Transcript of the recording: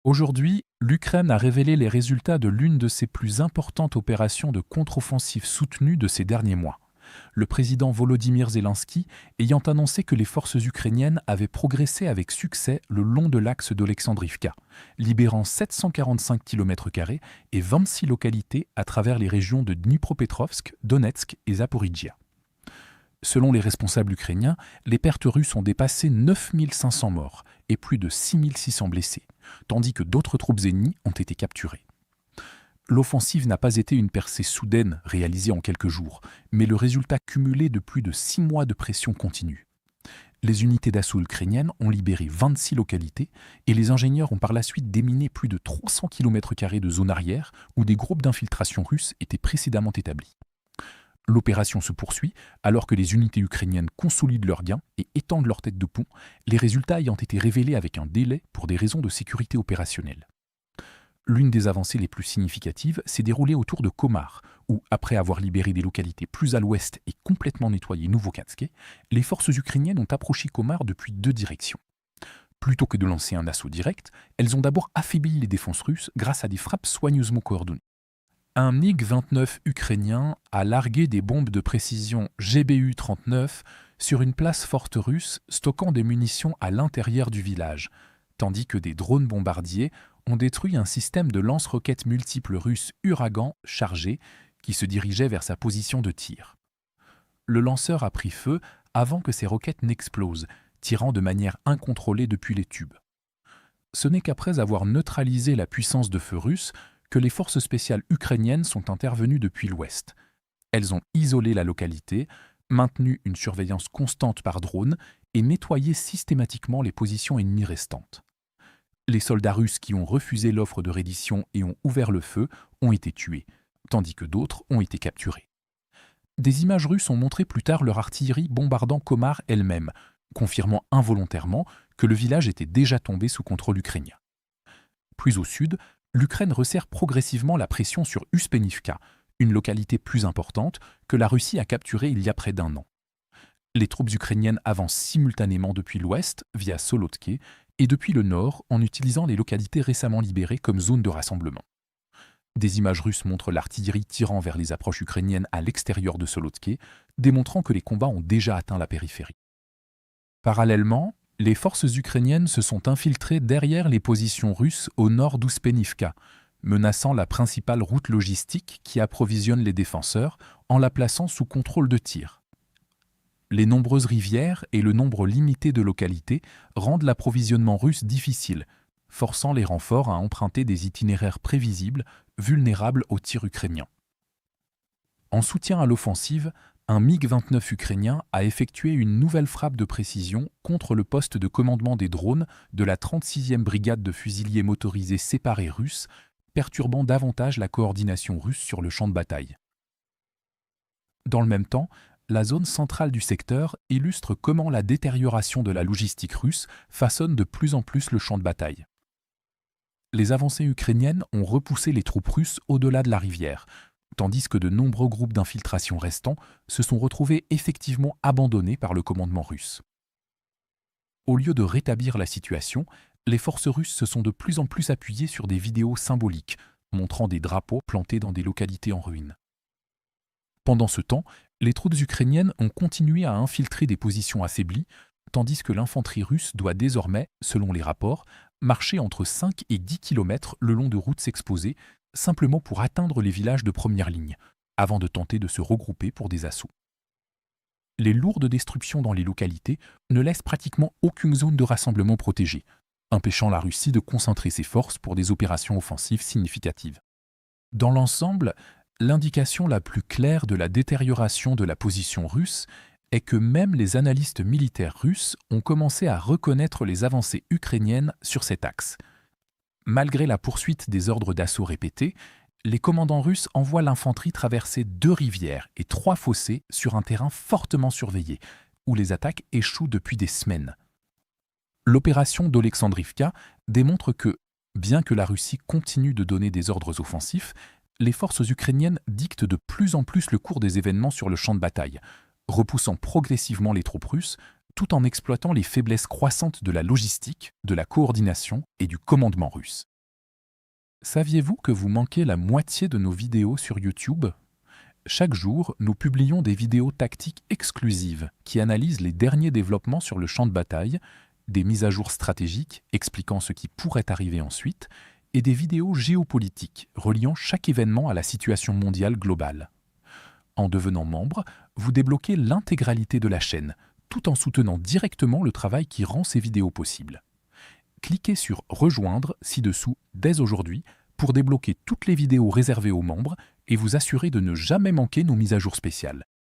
Aujourd'hui, l'Ukraine a révélé les résultats de l'une de ses plus importantes opérations de contre-offensive soutenue de ces derniers mois. Le président Volodymyr Zelensky ayant annoncé que les forces ukrainiennes avaient progressé avec succès le long de l'axe d'Olexandrivka, libérant 745 km² et 26 localités à travers les régions de Dnipropetrovsk, Donetsk et Zaporijia. Selon les responsables ukrainiens, les pertes russes ont dépassé 9500 morts et plus de 6600 blessés, tandis que d'autres troupes ennemies ont été capturées. L'offensive n'a pas été une percée soudaine réalisée en quelques jours, mais le résultat cumulé de plus de 6 mois de pression continue. Les unités d'assaut ukrainiennes ont libéré 26 localités et les ingénieurs ont par la suite déminé plus de 300 km² de zones arrière où des groupes d'infiltration russes étaient précédemment établis. L'opération se poursuit alors que les unités ukrainiennes consolident leurs gains et étendent leur tête de pont, les résultats ayant été révélés avec un délai pour des raisons de sécurité opérationnelle. L'une des avancées les plus significatives s'est déroulée autour de Komar, où, après avoir libéré des localités plus à l'ouest et complètement nettoyé Novokansk, les forces ukrainiennes ont approché Komar depuis deux directions. Plutôt que de lancer un assaut direct, elles ont d'abord affaibli les défenses russes grâce à des frappes soigneusement coordonnées. Un MiG-29 ukrainien a largué des bombes de précision GBU-39 sur une place forte russe stockant des munitions à l'intérieur du village, tandis que des drones bombardiers ont détruit un système de lance-roquettes multiples russe Uragan chargé qui se dirigeait vers sa position de tir. Le lanceur a pris feu avant que ses roquettes n'explosent, tirant de manière incontrôlée depuis les tubes. Ce n'est qu'après avoir neutralisé la puissance de feu russe que les forces spéciales ukrainiennes sont intervenues depuis l'ouest. Elles ont isolé la localité, maintenu une surveillance constante par drone et nettoyé systématiquement les positions ennemies restantes. Les soldats russes qui ont refusé l'offre de reddition et ont ouvert le feu ont été tués, tandis que d'autres ont été capturés. Des images russes ont montré plus tard leur artillerie bombardant Komar elle-même, confirmant involontairement que le village était déjà tombé sous contrôle ukrainien. Plus au sud, l'Ukraine resserre progressivement la pression sur Uspenivka, une localité plus importante que la Russie a capturée il y a près d'un an. Les troupes ukrainiennes avancent simultanément depuis l'ouest, via Solotke, et depuis le nord, en utilisant les localités récemment libérées comme zone de rassemblement. Des images russes montrent l'artillerie tirant vers les approches ukrainiennes à l'extérieur de Solotke, démontrant que les combats ont déjà atteint la périphérie. Parallèlement, les forces ukrainiennes se sont infiltrées derrière les positions russes au nord d'Uspenivka, menaçant la principale route logistique qui approvisionne les défenseurs en la plaçant sous contrôle de tir. Les nombreuses rivières et le nombre limité de localités rendent l'approvisionnement russe difficile, forçant les renforts à emprunter des itinéraires prévisibles, vulnérables aux tirs ukrainiens. En soutien à l'offensive, un MiG-29 ukrainien a effectué une nouvelle frappe de précision contre le poste de commandement des drones de la 36e brigade de fusiliers motorisés séparés russes, perturbant davantage la coordination russe sur le champ de bataille. Dans le même temps, la zone centrale du secteur illustre comment la détérioration de la logistique russe façonne de plus en plus le champ de bataille. Les avancées ukrainiennes ont repoussé les troupes russes au-delà de la rivière, tandis que de nombreux groupes d'infiltration restants se sont retrouvés effectivement abandonnés par le commandement russe. Au lieu de rétablir la situation, les forces russes se sont de plus en plus appuyées sur des vidéos symboliques, montrant des drapeaux plantés dans des localités en ruine. Pendant ce temps, les troupes ukrainiennes ont continué à infiltrer des positions affaiblies, tandis que l'infanterie russe doit désormais, selon les rapports, marcher entre 5 et 10 km le long de routes exposées, simplement pour atteindre les villages de première ligne, avant de tenter de se regrouper pour des assauts. Les lourdes destructions dans les localités ne laissent pratiquement aucune zone de rassemblement protégée, empêchant la Russie de concentrer ses forces pour des opérations offensives significatives. Dans l'ensemble, l'indication la plus claire de la détérioration de la position russe est que même les analystes militaires russes ont commencé à reconnaître les avancées ukrainiennes sur cet axe. Malgré la poursuite des ordres d'assaut répétés, les commandants russes envoient l'infanterie traverser 2 rivières et 3 fossés sur un terrain fortement surveillé, où les attaques échouent depuis des semaines. L'opération d'Olexandrivka démontre que, bien que la Russie continue de donner des ordres offensifs, les forces ukrainiennes dictent de plus en plus le cours des événements sur le champ de bataille, repoussant progressivement les troupes russes, tout en exploitant les faiblesses croissantes de la logistique, de la coordination et du commandement russe. Saviez-vous que vous manquez la moitié de nos vidéos sur YouTube? Chaque jour, nous publions des vidéos tactiques exclusives qui analysent les derniers développements sur le champ de bataille, des mises à jour stratégiques expliquant ce qui pourrait arriver ensuite, et des vidéos géopolitiques reliant chaque événement à la situation mondiale globale. En devenant membre, vous débloquez l'intégralité de la chaîne, tout en soutenant directement le travail qui rend ces vidéos possibles. Cliquez sur Rejoindre ci-dessous dès aujourd'hui pour débloquer toutes les vidéos réservées aux membres et vous assurer de ne jamais manquer nos mises à jour spéciales.